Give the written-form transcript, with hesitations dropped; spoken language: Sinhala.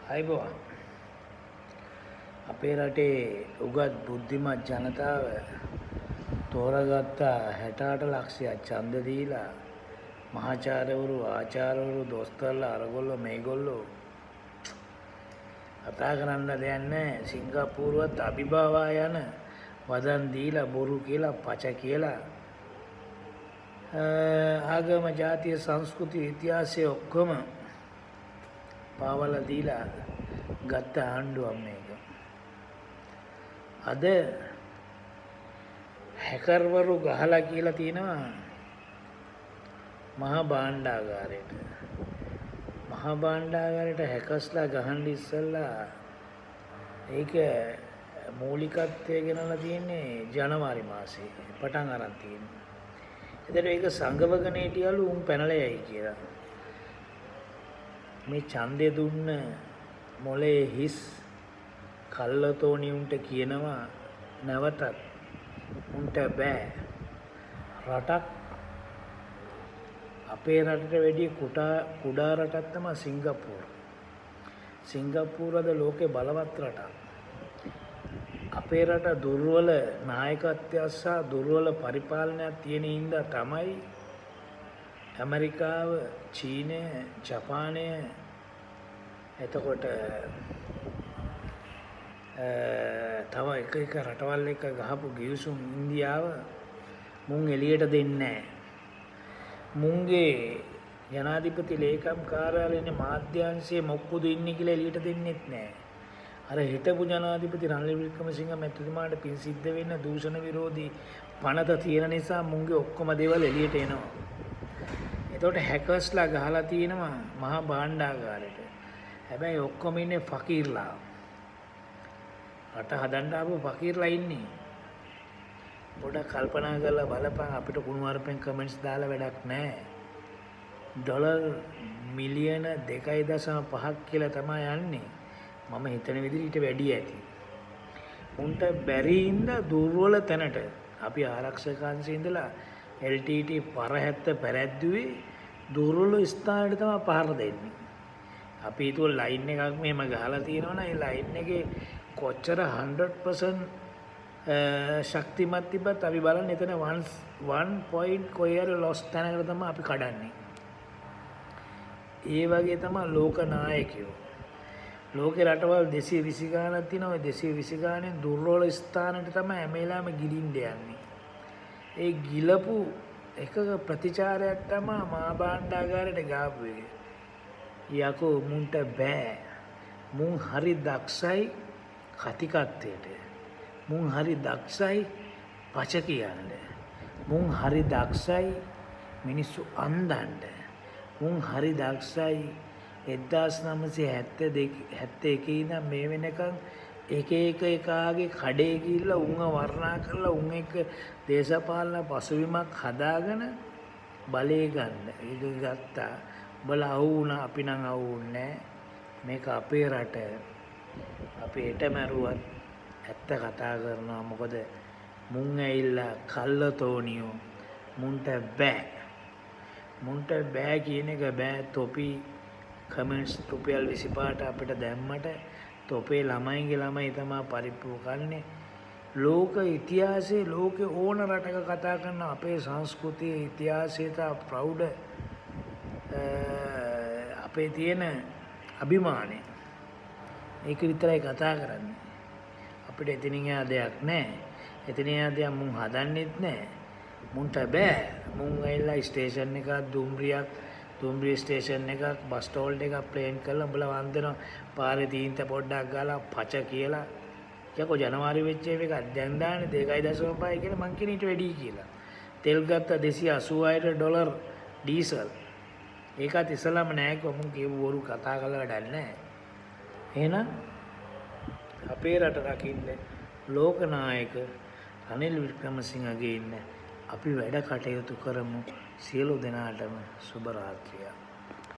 අයිබෝවන් අපේ රටේ උගත් බුද්ධිමත් ජනතාව තෝරගත්ත 68 ලක්ෂයක් ඡන්ද දීලා මහාචාර්යවරු ආචාර්යවරු දොස්තරලා අරගොල්ලෝ මේගොල්ලෝ කතා කරන්න දෙයක් නැහැ. සිංගප්පූරුවත් අභිභවා යන වදන් දීලා බොරු කියලා පච කියලා ආගම ජාතිය සංස්කෘතිය ඉතිහාසය ඔක්කොම පාවලා දීලා ගත්ත ආණ්ඩුවක් මේක. අද හැකර්වරු ගහලා කියලා තියෙනවා මහා භාණ්ඩාගාරයට. මහා භාණ්ඩාගාරයට හැකර්ස්ලා ගහන්න ඉස්සෙල්ලා ඒක මූලිකත්වය ගෙනලා තියෙන්නේ ජනවාරි මාසේ පටන් අරන් තියෙනවා. එතකොට ඒක සංගවගෙන හිටියලු උන් පැනලා යයි කියලා. මේ ඡන්දේ දුන්න මොලේ හිස් කල්ලතෝනි උන්ට කියනවා නැවතත් උන්ට බෑ රටක් අපේ රටට වැඩිය කුඩා රටක් තමයි සිංගප්පූරු. සිංගප්පූරුද ලෝකේ බලවත් රටක්. අපේ රට දුර්වල නායකත්වය සහ දුර්වල පරිපාලනයක් තියෙන හින්දා තමයි ඇමරිකාව, චීනය, ජපානය එතකොට තව එක රටවල් එක ගහපු ගිවිසුම් ඉන්දියාව මුන් එළියට දෙන්නේ නැහැ. මුන්ගේ ජනාධිපති ලේකම් කාර්යාලයේ මාධ්‍යංශයේ මොක්කුද ඉන්නේ කියලා එළියට දෙන්නෙත් නැහැ. අර හිටපු ජනාධිපති රනිල් වික්‍රමසිංහ මැතිතුමාට පින් සිද්ධ වෙන්න දූෂණ විරෝධී පනත තියෙන නිසා මුන්ගේ ඔක්කොම දේවල් එළියට එනවා. එතකොට හැකර්ස්ලා ගහලා තියෙනවා මහා භාණ්ඩාගාරයට. හැබැයි ඔක්කොම ඉන්නේ ෆකීර්ලා. රට හදන්න ආපු ෆකීර්ලා ඉන්නේ. පොඩක් කල්පනා කරලා බලපන් අපිට කුණුවarpෙන් කමෙන්ට්ස් දාලා වැඩක් නැහැ. ඩොලර් මිලියන 2.5ක් කියලා තමයි යන්නේ. මම හිතන විදිහට ඊට වැඩි ඇති. උන්ට බැරි ඉඳ දුර්වල තැනට අපි ආරක්ෂක අංශයේ ඉඳලා LTT පරහැත්ත පැරැද්දුවේ දුර්වල ස්ථානයට තමයි පහර දෙන්නේ. අපි හිතුව ලයින් එකක් මෙහෙම ගහලා තියෙනවනේ ඒ ලයින් එකේ කොච්චර 100% ශක්තිමත් තිබ්බත් අපි බලන්නේ එතන 1 point කොයිර ලොස් තැනකට තමයි අපි කඩන්නේ. ඒ වගේ තමයි ලෝක නායකයෝ. ලෝකේ රටවල් 220 ගානක් තියෙනවා. ඔය 220 ගානෙන් දුර්වල ස්ථානට තමයි හැම වෙලාවෙම ගිලින්න යන්නේ. ඒ ගිලපු එක ප්‍රතිචාරයක් තමයි මහා භාණ්ඩාගාරයට ගාපු එක. යකෝ මුන්ට බෑ. මුන් හරි දක්ෂයි කතිකත්වයට. මුන් හරි දක්ෂයි පච කියන්න. මුන් හරි දක්ෂයි මිනිස්සු අන්දන්න. මුන් හරි දක්ෂයි 1971 ඉඳන් මේ වෙනකන් එක එකාගේ කඩේ ගිහිල්ලා උන්ව වර්ණා කරලා උන් එක්ක දේශපාලන පසුබිමක් හදාගෙන බලේ ගන්න. ඒක ගත්තා. උඹලා අවු වුණා අපි නම් අවු වුන්නේ මේක අපේ රට. අපි හෙට මැරුවත් ඇත්ත කතා කරනවා. මොකද මුන් ඇවිල්ලා කල්ලතෝනියෝ මුන්ට බෑ කියන එක බෑ. තොපි කමෙන්ට්ස් රුපියල් 25ට අපිට දැම්මට තොපේ ළමයිගේ ළමයි තමයි පරිප්පු කන්නේ. ලෝක ඉතිහාසයේ ලෝකේ ඕන රටක කතා කරන අපේ සංස්කෘතියේ ඉතිහාසයේ තා ප්‍රෞඩ අපේ තියෙන අභිමානය ඒක විතරයි කතා කරන්නේ. අපිට එතනින් එහා දෙයක් නැහැ. එතනින් එහා දෙයක් මුන් හදන්නෙත් නැහැ. මුන්ට බෑ. මුන් ඇවිල්ලා ස්ටේෂන් එකක් දුම්රිය ස්ටේෂන් එකක් බස් ස්ටෝල් එකක් ප්ලේන් කරලා උඹලා වන්දනවා පාරේ තීන්ත පොඩ්ඩක් ගාලා පච කියලා. යකෝ ජනවාරි වෙච්ච එකක් දැන් දාන්නේ 2.5 කියලා මං කියන ඊට වැඩි කියලා. තෙල් ගත්ත 286ට ඩොලර් ඩීසල්. ඒකත් ඉස්සලම නෑ කොමුන් කියපු වරු කතා කරලා වැඩක් නෑ. එහෙනම් අපේ රට රකින්න ලෝක නායක රනිල් වික්‍රමසිංහගේ ඉන්න අපි වැඩ කටයුතු කරමු. සියලු දෙනාටම සුබ රාත්‍රියක්.